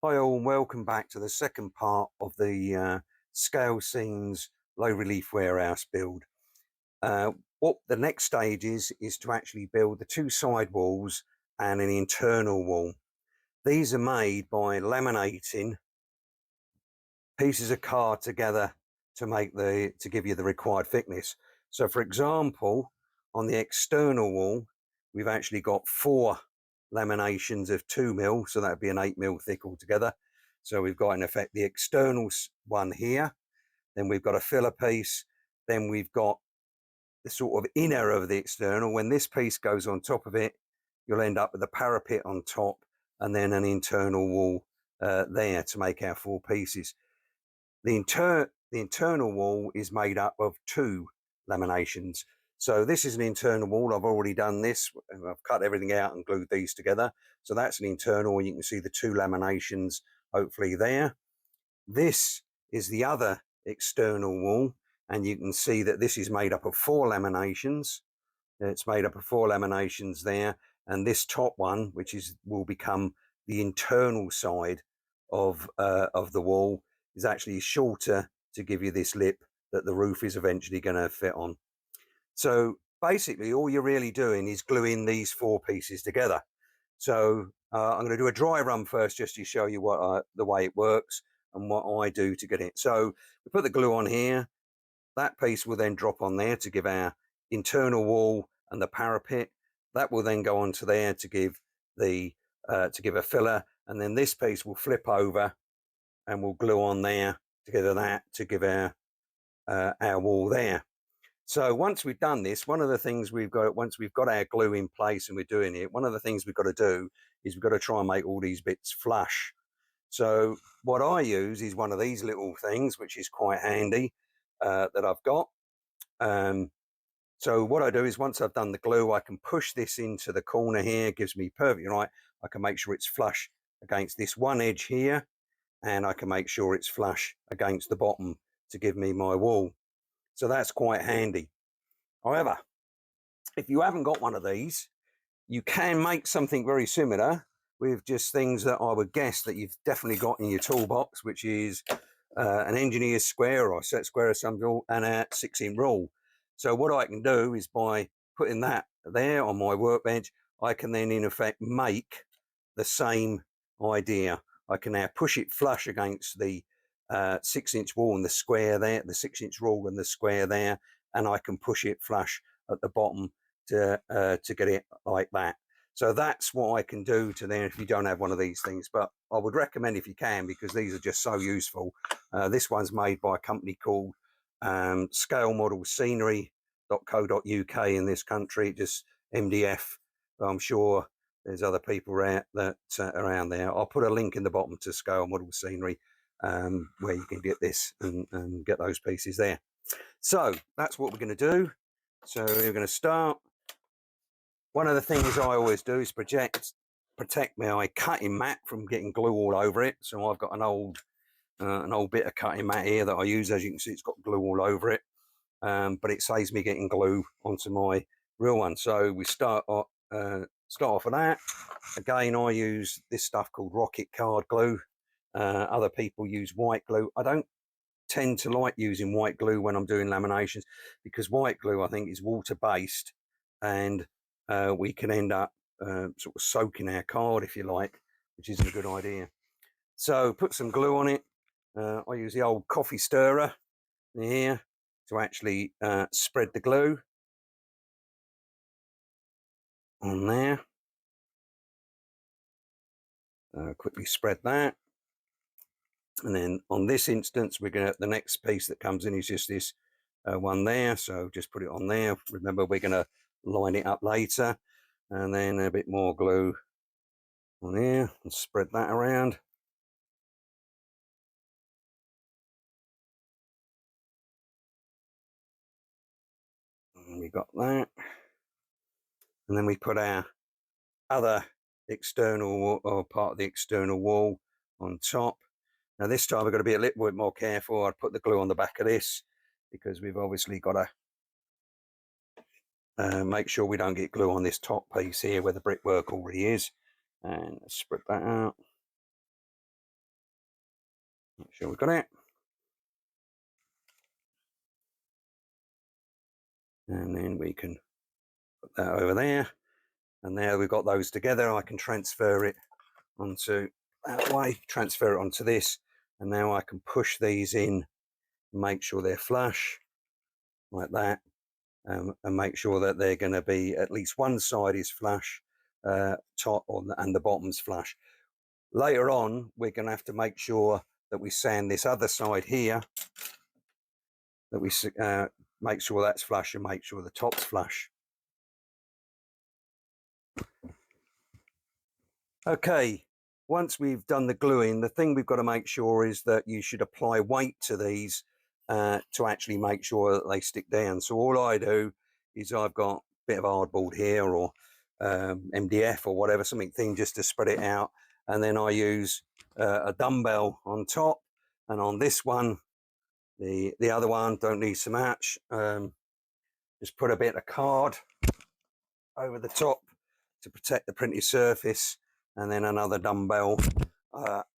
Hi all and welcome back to the second part of the Scalescenes low relief warehouse build. What the next stage is to actually build the two side walls and an internal wall. These are made by laminating pieces of card together to give you the required thickness. So for example, on the external wall, we've actually got 4 laminations of 2mm, so that would be an 8mm thick altogether. So we've got in effect the external one here, then we've got a filler piece, then we've got the sort of inner of the external. When this piece goes on top of it, you'll end up with a parapet on top and then an internal wall there to make our 4 pieces. The internal wall is made up of 2 laminations. So this is an internal wall. I've already done this. I've cut everything out and glued these together. So that's an internal, and you can see the 2 laminations hopefully there. This is the other external wall, and you can see that this is made up of 4 laminations. It's made up of 4 laminations there, and this top one, which will become the internal side of the wall, is actually shorter to give you this lip that the roof is eventually going to fit on. So basically all you're really doing is gluing these 4 pieces together. So I'm going to do a dry run first just to show you the way it works and what I do to get it. So we put the glue on here. That piece will then drop on there to give our internal wall and the parapet. That will then go onto there to give a filler, and then this piece will flip over and we'll glue on there together that to give our wall there. So once we've done this, one of the things once we've got our glue in place and we're doing it, one of the things we've got to do is we've got to try and make all these bits flush. So what I use is one of these little things, which is quite handy, that I've got. So what I do is once I've done the glue, I can push this into the corner here. It gives me perfect right. I can make sure it's flush against this one edge here, and I can make sure it's flush against the bottom to give me my wall. So that's quite handy. However, if you haven't got one of these, you can make something very similar with just things that I would guess that you've definitely got in your toolbox, which is an engineer's square or a set square of some sort and a 6-inch rule. So what I can do is by putting that there on my workbench, I can then in effect make the same idea. I can now push it flush against the 6-inch wall and the square there, the 6-inch rule and the square there, and I can push it flush at the bottom to get it like that. So that's what I can do to there if you don't have one of these things. But I would recommend if you can, because these are just so useful. This one's made by a company called Scalescenes.co.uk in this country, just MDF. But I'm sure there's other people around there. I'll put a link in the bottom to Scale Model Scenery where you can get this and get those pieces there. So that's what we're going to do. So we're going to start. One of the things I always do is protect my cutting mat from getting glue all over it. So I've got an old bit of cutting mat here that I use. As you can see, it's got glue all over it, but it saves me getting glue onto my real one. So we start off with that. Again, I use this stuff called rocket card glue. Other people use white glue. I don't tend to like using white glue when I'm doing laminations, because white glue I think is water based, and we can end up sort of soaking our card, if you like, which isn't a good idea. So put some glue on it. I use the old coffee stirrer here to actually spread the glue on there. Quickly spread that. And then on this instance, the next piece that comes in is just this one there. So just put it on there. Remember, we're going to line it up later. And then a bit more glue on here and spread that around. And we got that. And then we put our other external or part of the external wall on top. Now this time we've got to be a little bit more careful. I'd put the glue on the back of this because we've obviously got to make sure we don't get glue on this top piece here where the brickwork already is. And spread that out. Make sure we've got it. And then we can put that over there. And now we've got those together, I can transfer it onto that way, transfer it onto this. And now I can push these in, make sure they're flush, like that. And make sure that they're going to be at least one side is flush, top and the bottom's flush. Later on, we're going to have to make sure that we sand this other side here, that we make sure that's flush and make sure the top's flush. Okay, once we've done the gluing, the thing we've got to make sure is that you should apply weight to these to actually make sure that they stick down. So all I do is I've got a bit of hardboard here, or MDF or whatever, something thin, just to spread it out. And then I use a dumbbell on top, and on this one, the other one, don't need so much. Just put a bit of card over the top to protect the printed surface, and then another dumbbell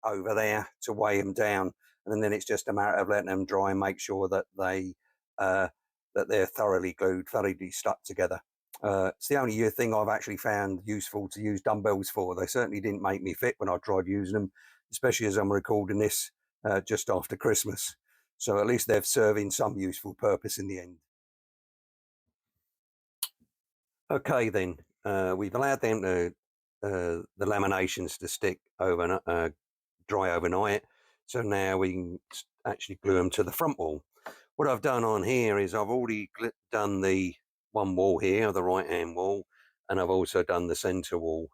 over there to weigh them down. And then it's just a matter of letting them dry and make sure that they're thoroughly glued, thoroughly stuck together. It's the only thing I've actually found useful to use dumbbells for. They certainly didn't make me fit when I tried using them, especially as I'm recording this just after Christmas. So at least they're serving some useful purpose in the end. Okay, then we've allowed them to the laminations to stick over, dry overnight. So now we can actually glue them to the front wall. What I've done on here is I've already done the one wall here, the right hand wall, and I've also done the center wall,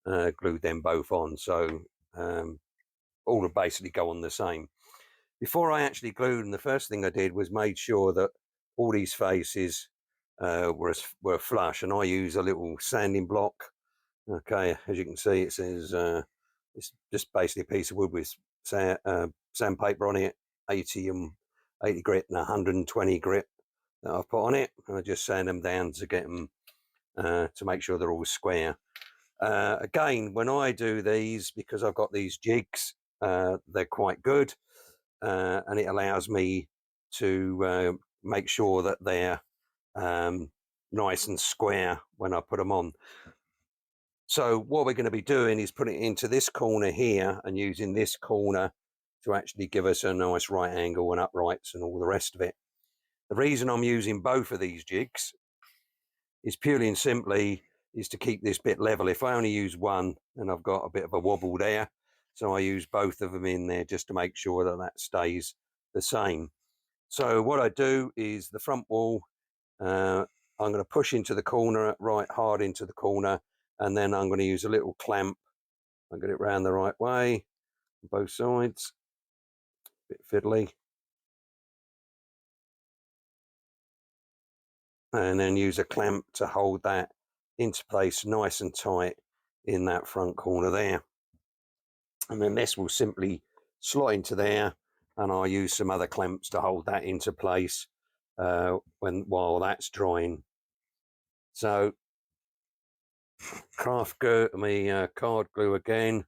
glued them both on. So all of basically go on the same. Before I actually glued them, the first thing I did was made sure that all these faces were flush, and I use a little sanding block. Okay, as you can see, it says it's just basically a piece of wood with sandpaper on it, 80 grit and 120 grit that I've put on it, and I just sand them down to get them to make sure they're all square. Again, when I do these, because I've got these jigs, they're quite good, and it allows me to make sure that they're nice and square when I put them on. So what we're going to be doing is putting it into this corner here and using this corner to actually give us a nice right angle and uprights and all the rest of it. The reason I'm using both of these jigs is purely and simply is to keep this bit level. If I only use one, then I've got a bit of a wobble there. So I use both of them in there just to make sure that that stays the same. So what I do is the front wall, I'm going to push into the corner, right hard into the corner, and then I'm going to use a little clamp. I'll get it round the right way on both sides. A bit fiddly. And then use a clamp to hold that into place nice and tight in that front corner there. And then this will simply slot into there, and I'll use some other clamps to hold that into place while that's drying. So craft glue, card glue again.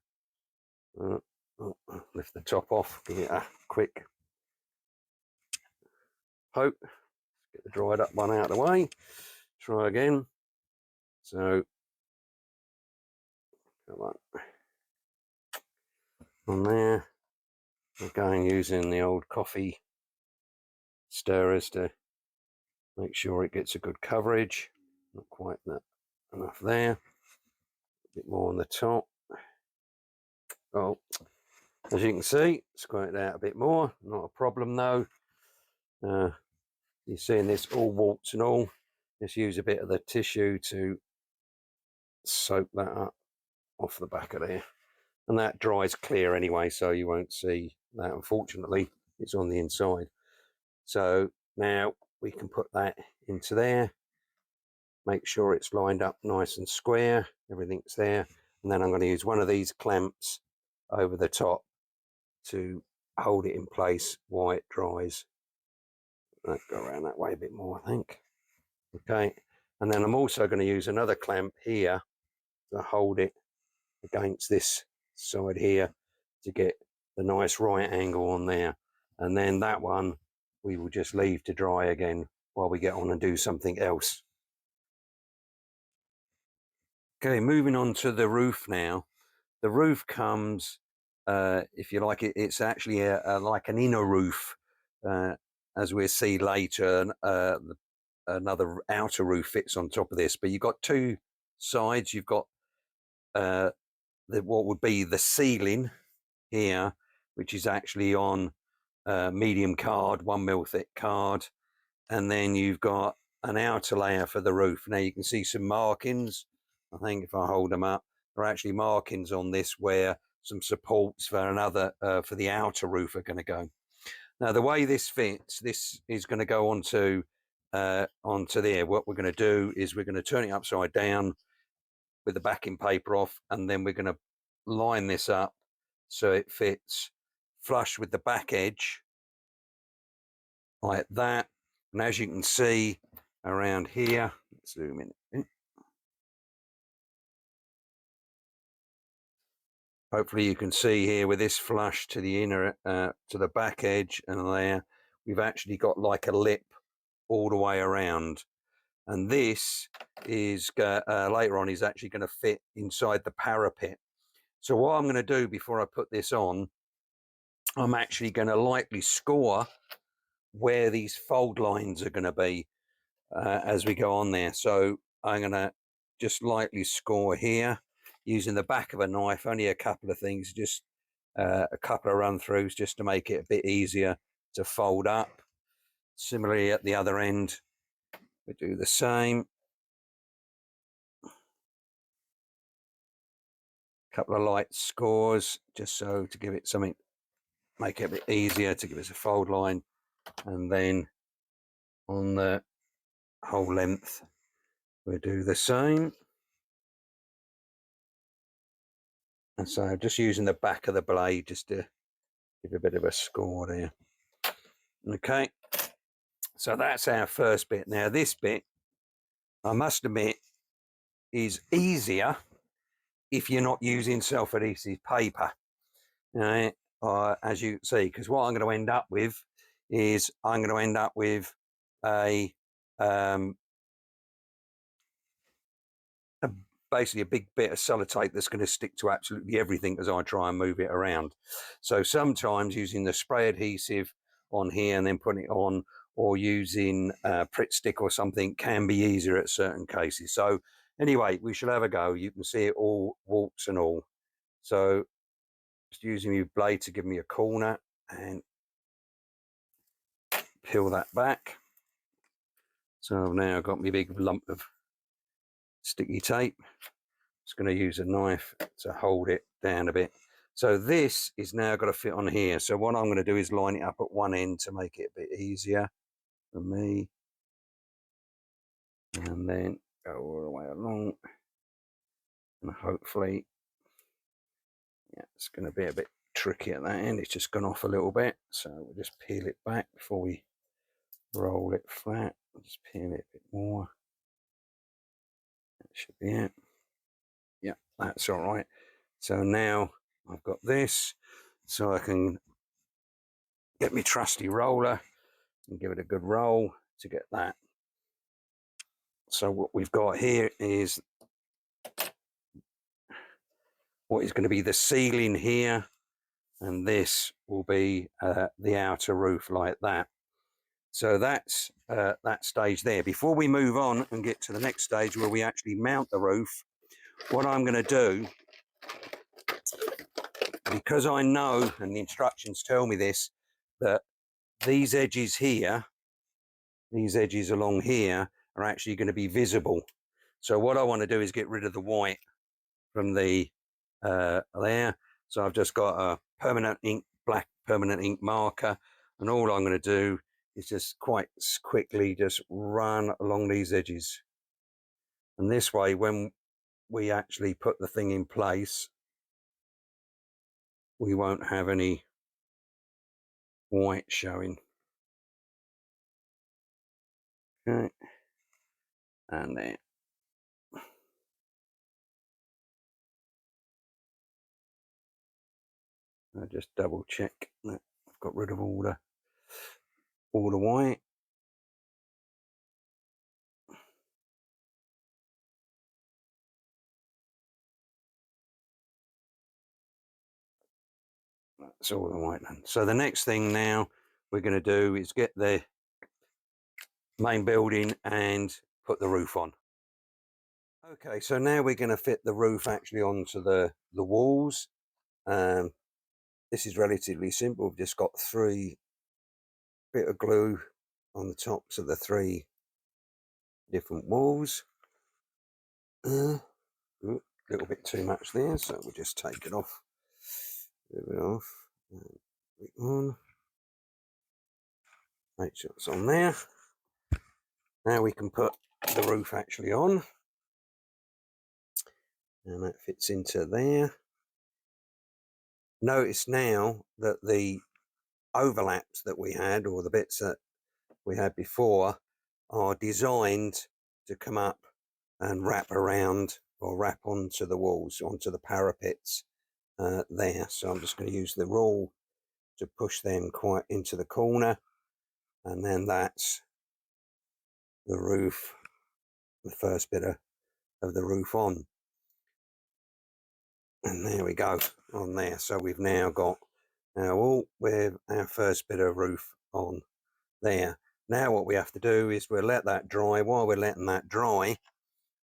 Lift the top off, give it a quick poke, get the dried up one out of the way, try again. So come on there, again using the old coffee stirrers to make sure it gets a good coverage. Not quite enough there, a bit more on the top. Oh, as you can see, squirt it out a bit more, not a problem though. You're seeing this all warts and all. Just use a bit of the tissue to soak that up off the back of there. And that dries clear anyway, so you won't see that. Unfortunately, it's on the inside. So now we can put that into there. Make sure it's lined up nice and square. Everything's there. And then I'm going to use one of these clamps over the top to hold it in place while it dries. I'll go around that way a bit more, I think. Okay. And then I'm also going to use another clamp here to hold it against this side here to get the nice right angle on there. And then that one we will just leave to dry again while we get on and do something else. Okay, moving on to the roof now. The roof comes, if you like, it's actually like an inner roof, as we'll see later. Another outer roof fits on top of this, but you've got two sides. You've got what would be the ceiling here, which is actually on medium card, 1mm thick card, and then you've got an outer layer for the roof. Now you can see some markings. I think if I hold them up, there are actually markings on this where some supports for another for the outer roof are going to go. Now the way this fits, this is going to go onto there. What we're going to do is we're going to turn it upside down with the backing paper off, and then we're going to line this up so it fits flush with the back edge like that. And as you can see around here, let's zoom in. Hopefully you can see here with this flush to the inner, to the back edge, and there we've actually got like a lip all the way around. And this is later on is actually going to fit inside the parapet. So what I'm going to do before I put this on, I'm actually going to lightly score where these fold lines are going to be as we go on there. So I'm going to just lightly score here using the back of a knife, only a couple of things, just a couple of run throughs just to make it a bit easier to fold up. Similarly at the other end, we do the same. Couple of light scores just so to give it something, make it a bit easier to give us a fold line. And then on the whole length we'll do the same. And so just using the back of the blade just to give a bit of a score there. Okay, so that's our first bit. Now this bit, I must admit, is easier if you're not using self-adhesive paper, as you see, because what I'm going to end up with is I'm going to end up with a basically a big bit of sellotape that's going to stick to absolutely everything as I try and move it around. So sometimes using the spray adhesive on here and then putting it on, or using Pritt stick or something, can be easier at certain cases. So anyway, we shall have a go. You can see it all, warts and all. So just using my blade to give me a corner and peel that back. So I've now got my big lump of sticky tape. Just going to use a knife to hold it down a bit. So this is now got to fit on here. So what I'm going to do is line it up at one end to make it a bit easier for me. And then go all the way along. And hopefully, yeah, it's going to be a bit tricky at that end. It's just gone off a little bit. So we'll just peel it back before we roll it flat. Just peel it a bit more. That should be it. Yeah, that's all right. So now I've got this, so I can get my trusty roller and give it a good roll to get that. So what we've got here is what is going to be the ceiling here, and this will be the outer roof like that. So that's that stage there. Before we move on and get to the next stage where we actually mount the roof, what I'm going to do, because I know, and the instructions tell me this, that these edges here, these edges along here, are actually going to be visible. So what I want to do is get rid of the white from the there. So I've just got a permanent ink, black permanent ink marker, and all I'm going to do is just quite quickly just run along these edges. And this way, when we actually put the thing in place, we won't have any white showing. Okay, and there. I just double check that I've got rid of all the white. That's all the white then. So the next thing now we're going to do is get the main building and put the roof on. Okay, so now we're going to fit the roof actually onto the walls. This is relatively simple. We've just got 3 bit of glue on the tops of the 3 different walls. A little bit too much there, so we'll just take it off. Move it off. Put it on. Make sure it's on there. Now we can put the roof actually on, and that fits into there. Notice now that the overlaps that we had, or the bits that we had before, are designed to come up and wrap around or wrap onto the walls, onto the parapets there. So I'm just going to use the rule to push them quite into the corner, and then that's the roof, the first bit of the roof on. And there we go, on there. So we've now got our wall with our first bit of roof on there. Now what we have to do is we'll let that dry. While we're letting that dry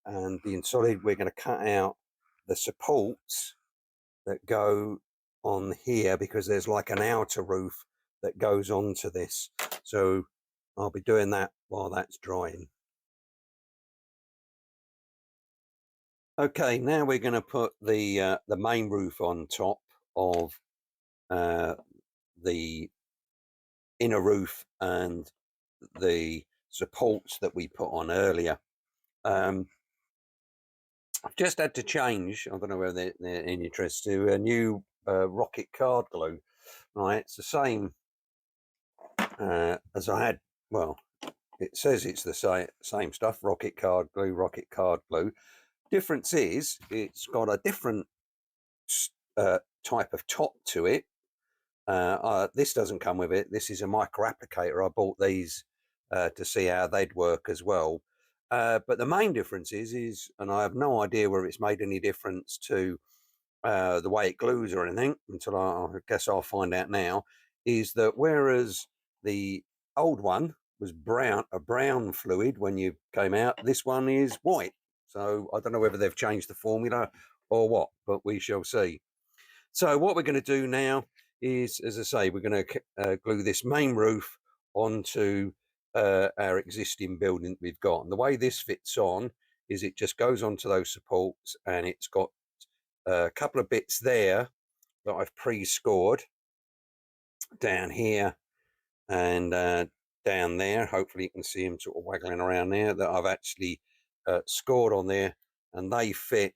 and being solid, we're going to cut out the supports that go on here, because there's like an outer roof that goes onto this. So I'll be doing that while that's drying. Okay, now we're going to put the main roof on top of the inner roof and the supports that we put on earlier. I've just had to change, I don't know whether they're in interest, to a new rocket card glue. Right, it's the same as I had. Well, it says it's the same stuff, rocket card glue. Difference is it's got a different type of top to it. This doesn't come with it. This is a micro applicator. I bought these to see how they'd work as well. But the main difference is, and I have no idea whether it's made any difference to the way it glues or anything, until I guess I'll find out now, is that whereas the old one was a brown fluid when you came out, this one is white. So I don't know whether they've changed the formula or what, but we shall see. So what we're going to do now is, as I say, we're going to glue this main roof onto our existing building we've got. And the way this fits on is it just goes onto those supports, and it's got a couple of bits there that I've pre-scored down here and down there. Hopefully you can see them sort of waggling around there, that I've actually scored on there, and they fit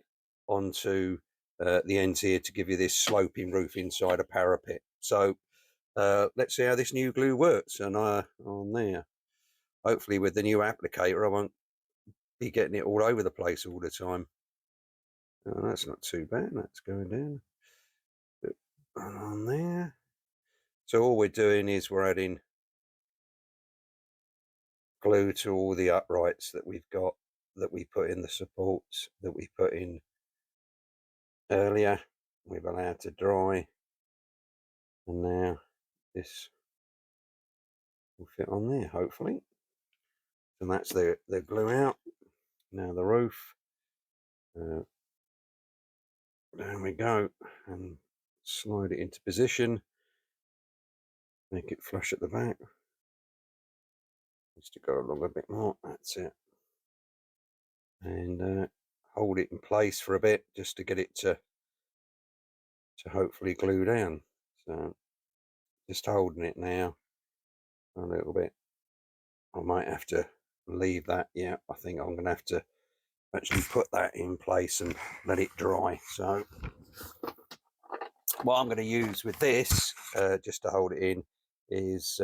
onto the ends here to give you this sloping roof inside a parapet. So let's see how this new glue works. And on there, hopefully with the new applicator I won't be getting it all over the place all the time. Oh, that's not too bad. That's going down on there. So all we're doing is we're adding glue to all the uprights that we've got, that we put in the supports that we put in earlier. We've allowed to dry, and now this will fit on there, hopefully. And that's the glue out. Now the roof, there we go, and slide it into position, make it flush at the back. Needs to go along a bit more, that's it. And hold it in place for a bit just to get it to hopefully glue down. So just holding it now a little bit. I might have to leave that. Yeah, I think I'm going to have to actually put that in place and let it dry. So what I'm going to use with this, just to hold it in, is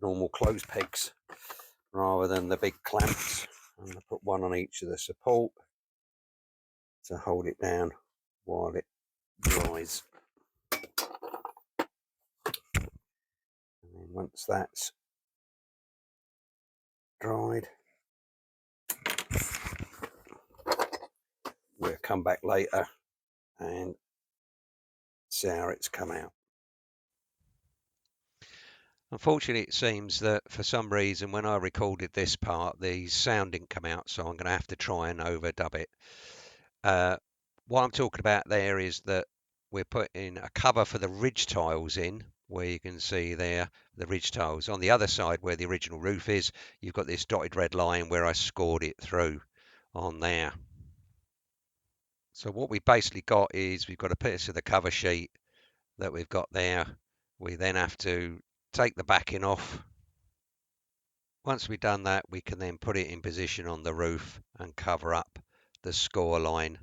normal clothes pegs rather than the big clamps. I'm going to put one on each of the support to hold it down while it dries. once that's dried, we'll come back later and see how it's come out. Unfortunately, it seems that for some reason when I recorded this part, the sound didn't come out, so I'm going to have to try and overdub it. What I'm talking about there is that we're putting a cover for the ridge tiles in, where you can see there the ridge tiles. On the other side where the original roof is, you've got this dotted red line where I scored it through on there. So what we basically got is we've got a piece of the cover sheet that we've got there. We then have to take the backing off. Once we've done that, we can then put it in position on the roof and cover up the score line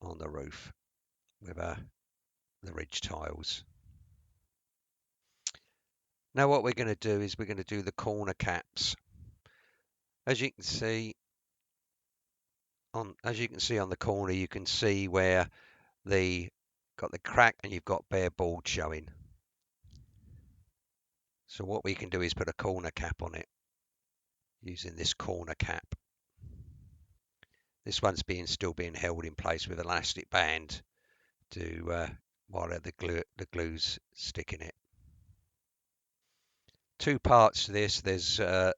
on the roof with the ridge tiles. Now what we're going to do is we're going to do the corner caps. As you can see on the corner, you can see where got the crack and you've got bare board showing. So what we can do is put a corner cap on it using this corner cap. This one's still being held in place with elastic band to while the glue's sticking it. Two parts to this. There's the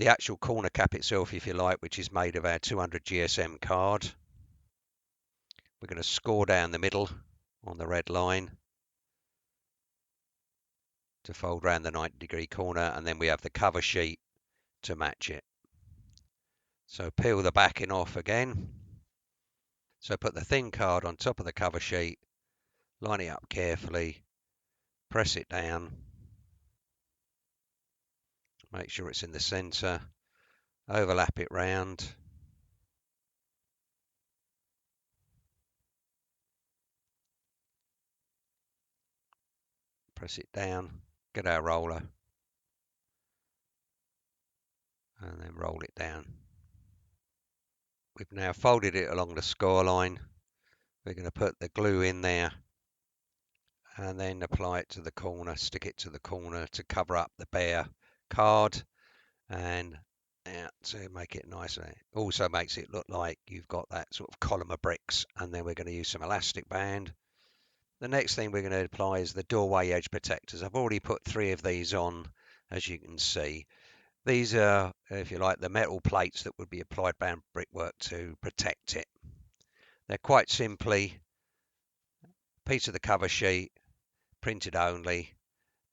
actual corner cap itself, if you like, which is made of our 200 GSM card. We're going to score down the middle on the red line to fold around the 90-degree corner, and then we have the cover sheet to match it. So peel the backing off again. So put the thin card on top of the cover sheet, line it up carefully, press it down, make sure it's in the center, overlap it round, press it down, get our roller, and then roll it down. We've now folded it along the score line. We're going to put the glue in there and then apply it to the corner, stick it to the corner to cover up the bare card and to make it nicer. It also makes it look like you've got that sort of column of bricks, and then we're going to use some elastic band. The next thing we're going to apply is the doorway edge protectors. I've already put 3 of these on, as you can see. These are, if you like, the metal plates that would be applied around brickwork to protect it. They're quite simply a piece of the cover sheet, printed only,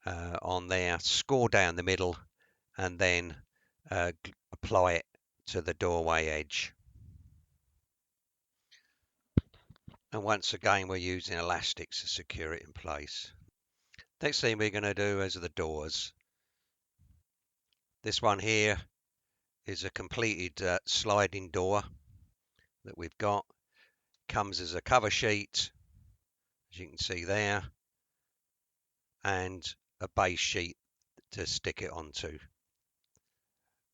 on there, score down the middle, and then apply it to the doorway edge. And once again, we're using elastics to secure it in place. Next thing we're going to do is the doors. This one here is a completed sliding door that we've got. Comes as a cover sheet, as you can see there, and a base sheet to stick it onto.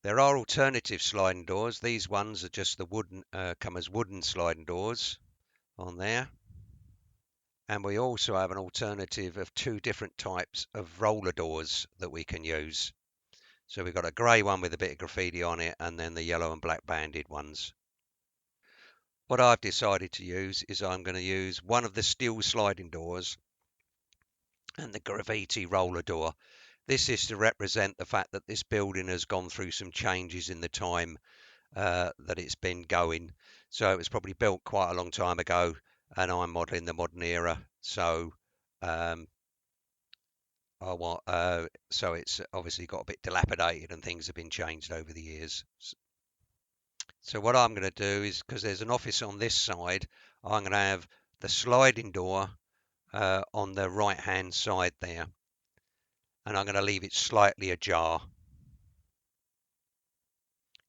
There are alternative sliding doors. These ones are just the wooden, come as wooden sliding doors on there. And we also have an alternative of 2 different types of roller doors that we can use. So we've got a grey one with a bit of graffiti on it, and then the yellow and black banded ones. What I've decided to use is I'm going to use one of the steel sliding doors and the graffiti roller door. This is to represent the fact that this building has gone through some changes in the time that it's been going. So it was probably built quite a long time ago, and I'm modelling the modern era. So so it's obviously got a bit dilapidated and things have been changed over the years. So what I'm going to do is, because there's an office on this side, I'm going to have the sliding door on the right hand side there, and I'm going to leave it slightly ajar.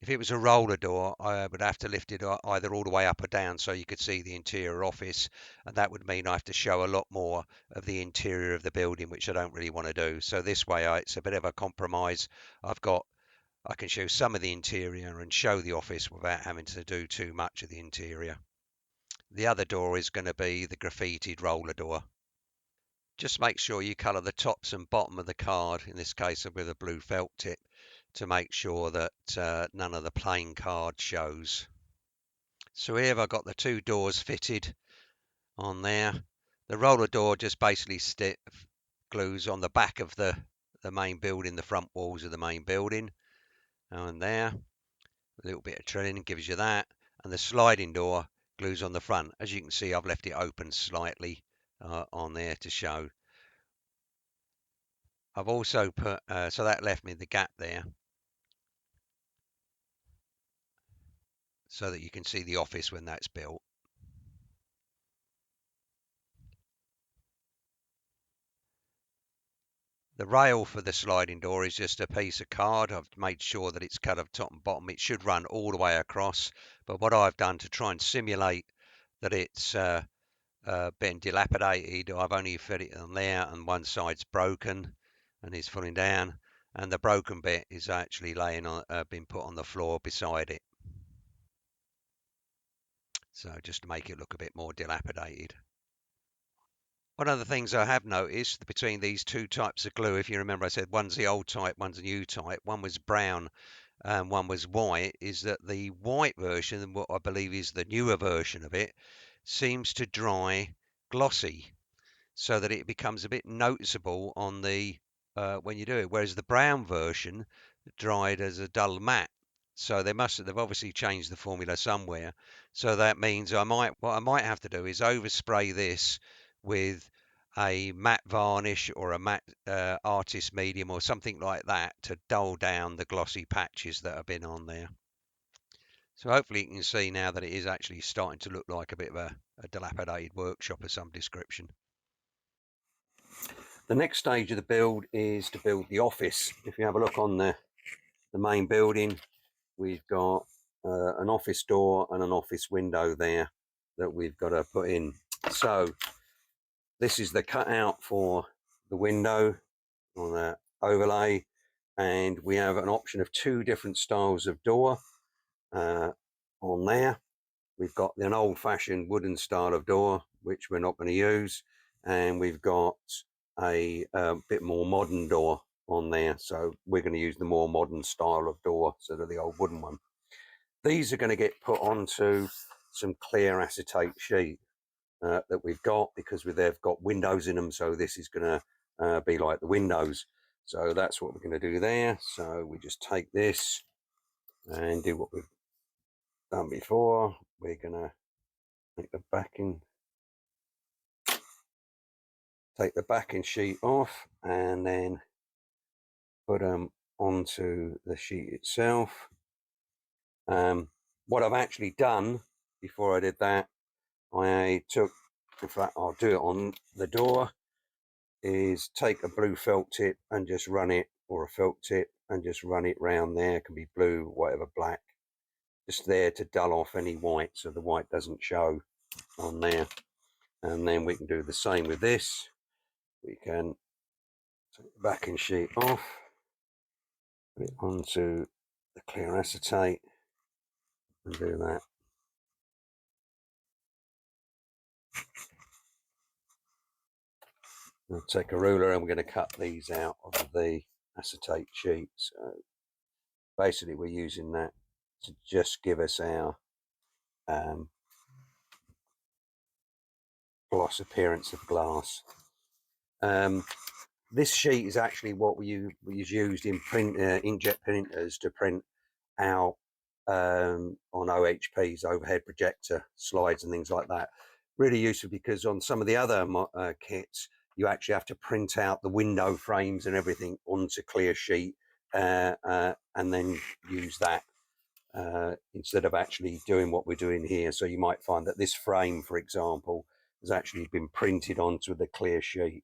If it was a roller door, I would have to lift it either all the way up or down so you could see the interior office, and that would mean I have to show a lot more of the interior of the building, which I don't really want to do. So this way it's a bit of a compromise. I can show some of the interior and show the office without having to do too much of the interior. The other door is going to be the graffitied roller door. Just make sure you colour the tops and bottom of the card, in this case with a blue felt tip, to make sure that none of the plain card shows. So here I've got the two doors fitted on there. The roller door just basically glues on the back of the main building, the front walls of the main building. And there, a little bit of drilling gives you that. And the sliding door glues on the front. As you can see, I've left it open slightly on there to show. I've also put, so that left me the gap there, so that you can see the office when that's built. The rail for the sliding door is just a piece of card. I've made sure that it's cut off top and bottom. It should run all the way across, but what I've done to try and simulate that it's been dilapidated, I've only fit it on there, and one side's broken and is falling down, and the broken bit is actually laying on, been put on the floor beside it. So just to make it look a bit more dilapidated. One of the things I have noticed between these two types of glue, if you remember I said one's the old type, one's the new type, one was brown and one was white, is that the white version, what I believe is the newer version of it, seems to dry glossy, so that it becomes a bit noticeable on the when you do it, whereas the brown version dried as a dull matte. So they've obviously changed the formula somewhere. So that means what I might have to do is overspray this with a matte varnish or a matte artist medium or something like that to dull down the glossy patches that have been on there. So hopefully you can see now that it is actually starting to look like a bit of a dilapidated workshop of some description. The next stage of the build is to build the office. If you have a look on the main building, we've got an office door and an office window there that we've got to put in. So this is the cutout for the window on the overlay, and we have an option of two different styles of door on there. We've got an old-fashioned wooden style of door, which we're not going to use, and we've got a bit more modern door on there, so we're going to use the more modern style of door instead of the old wooden one. These are going to get put onto some clear acetate sheet that we've got, because they've got windows in them, so this is going to be like the windows. So that's what we're going to do there. So we just take this and do what we've done before. We're going to take the backing sheet off and then put them onto the sheet itself. What I've actually done before I did that, I took, in fact I'll do it on the door, is take a blue felt tip and just run it, or a felt tip and just run it round there. It can be blue, whatever, black, just there to dull off any white so the white doesn't show on there. And then we can do the same with this. We can take the backing sheet off, put it onto the clear acetate and do that. We'll take a ruler and we're going to cut these out of the acetate sheet. So basically we're using that to just give us our gloss appearance of glass. This sheet is actually what we used in inkjet printers to print out on OHPs, overhead projector slides and things like that. Really useful, because on some of the other kits you actually have to print out the window frames and everything onto clear sheet and then use that instead of actually doing what we're doing here. So you might find that this frame, for example, has actually been printed onto the clear sheet.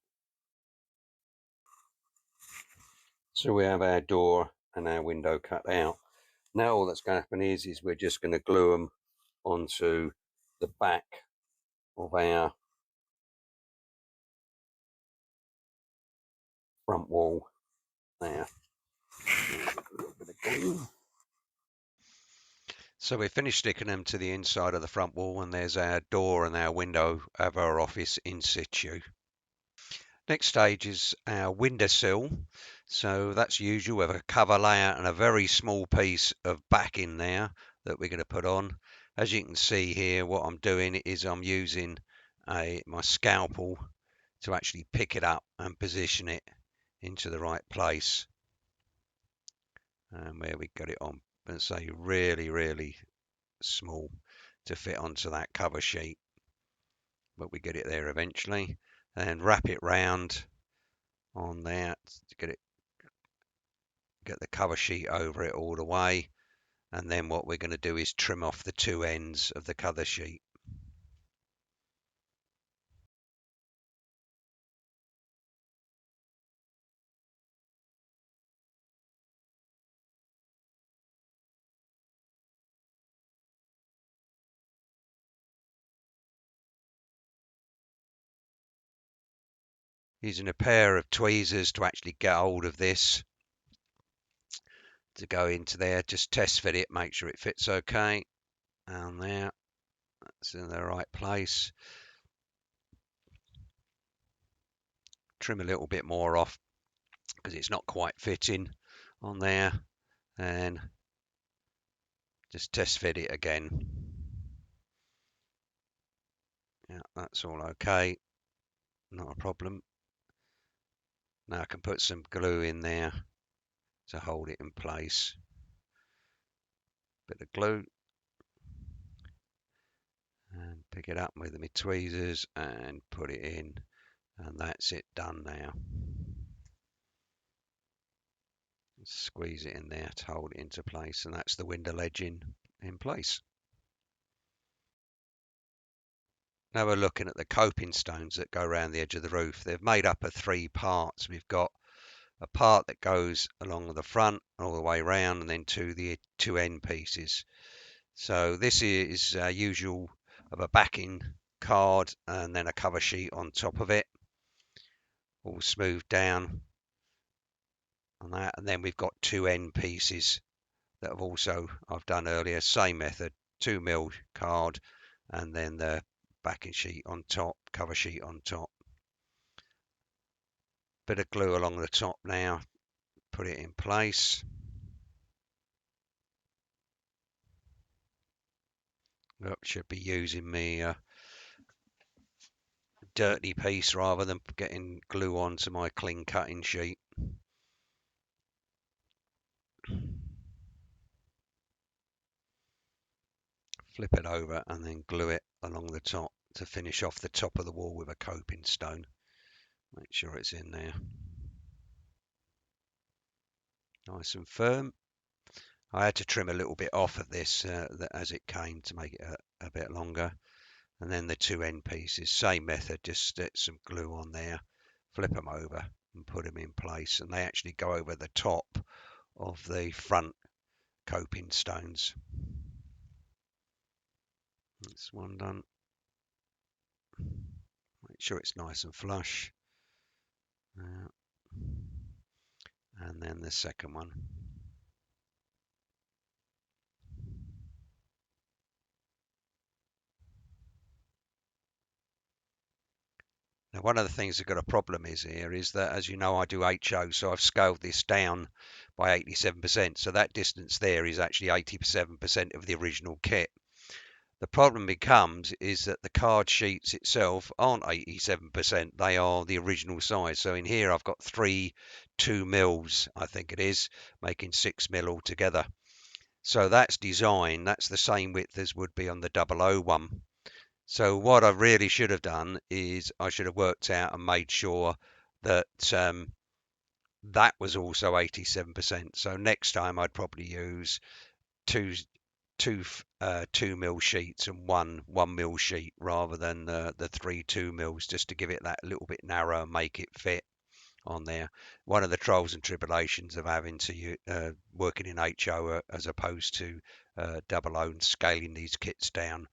So we have our door and our window cut out. Now all that's going to happen is we're just going to glue them onto the back of our front wall there. So we finished sticking them to the inside of the front wall, and there's our door and our window of our office in situ. Next stage is our windowsill. So that's usual. We have a cover layer and a very small piece of backing there that we're going to put on. As you can see here, what I'm doing is I'm using my scalpel to actually pick it up and position it into the right place. And where we got it on, and say really small to fit onto that cover sheet, but we get it there eventually. And wrap it round on there to get the cover sheet over it all the way. And then what we're going to do is trim off the two ends of the cover sheet. Using a pair of tweezers to actually get hold of this to go into there, just test fit it, make sure it fits okay. And there, that's in the right place. Trim a little bit more off because it's not quite fitting on there, and just test fit it again. Yeah, that's all okay, not a problem. Now I can put some glue in there to hold it in place. Bit of glue, and pick it up with my tweezers and put it in, and that's it done now. Squeeze it in there to hold it into place, and that's the window ledge in place. Now we're looking at the coping stones that go around the edge of the roof. They're made up of three parts. We've got a part that goes along the front all the way around, and then the two end pieces. So this is usual of a backing card and then a cover sheet on top of it, all smoothed down on that. And then we've got two end pieces that I've done earlier, same method, 2mm card and then the backing sheet on top, cover sheet on top. Bit of glue along the top now, put it in place. Should be using me dirty piece rather than getting glue onto my clean cutting sheet. Flip it over and then glue it along the top to finish off the top of the wall with a coping stone. Make sure it's in there. Nice and firm. I had to trim a little bit off of this as it came to make it a bit longer. And then the two end pieces, same method, just stick some glue on there, flip them over and put them in place, and they actually go over the top of the front coping stones. That's one done. Make sure it's nice and flush. And then the second one. Now, one of the things that got a problem is that, as you know, I do HO, so I've scaled this down by 87%. So that distance there is actually 87% of the original kit. The problem becomes is that the card sheets itself aren't 87%. They are the original size. So in here, I've got 2mm, I think it is, making 6mm altogether. So that's design. That's the same width as would be on the 001. So what I really should have done is I should have worked out and made sure that that was also 87%. So next time I'd probably use two 2mm sheets and one 1mm sheet rather than the 3 2mm, just to give it that little bit narrower and make it fit on there. One of the trials and tribulations of having to working in HO as opposed to 00 and scaling these kits down.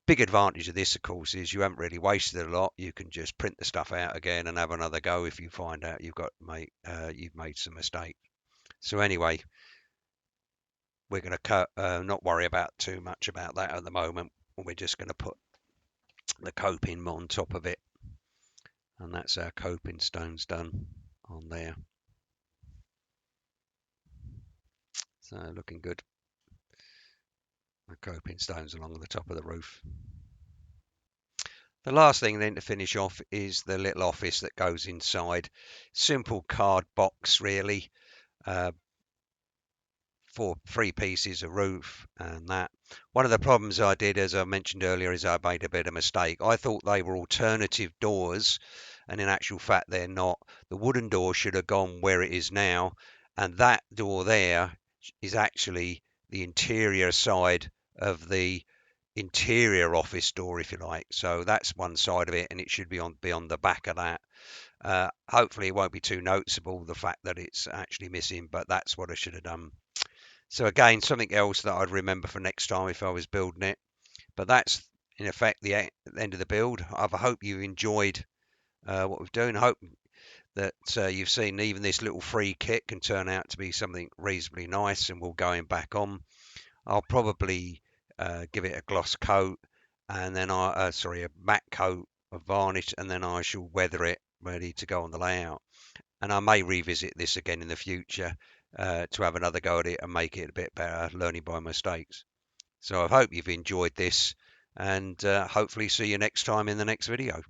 Big advantage of this, of course, is you haven't really wasted a lot. You can just print the stuff out again and have another go if you find out you've made some mistake. So anyway, we're going to not worry about too much about that at the moment. We're just going to put the coping on top of it, And that's our coping stones done on there. So looking good. The coping stones along the top of the roof. The last thing then to finish off is the little office that goes inside. Simple card box really. For 3 pieces of roof and that. One of the problems I did, as I mentioned earlier, is I made a bit of mistake. I thought they were alternative doors, and in actual fact they're not. The wooden door should have gone where it is now, and that door there is actually the interior side of the interior office door, if you like. So that's one side of it, and it should be on the back of that. Hopefully it won't be too noticeable, the fact that it's actually missing, but that's what I should have done. So again, something else that I'd remember for next time if I was building it. But that's in effect the end of the build. I hope you enjoyed what we've done. I hope that you've seen even this little free kit can turn out to be something reasonably nice and will going back on. I'll probably give it a gloss coat and then a matte coat of varnish, and then I shall weather it ready to go on the layout. And I may revisit this again in the future to have another go at it and make it a bit better, learning by mistakes. So I hope you've enjoyed this, and hopefully see you next time in the next video.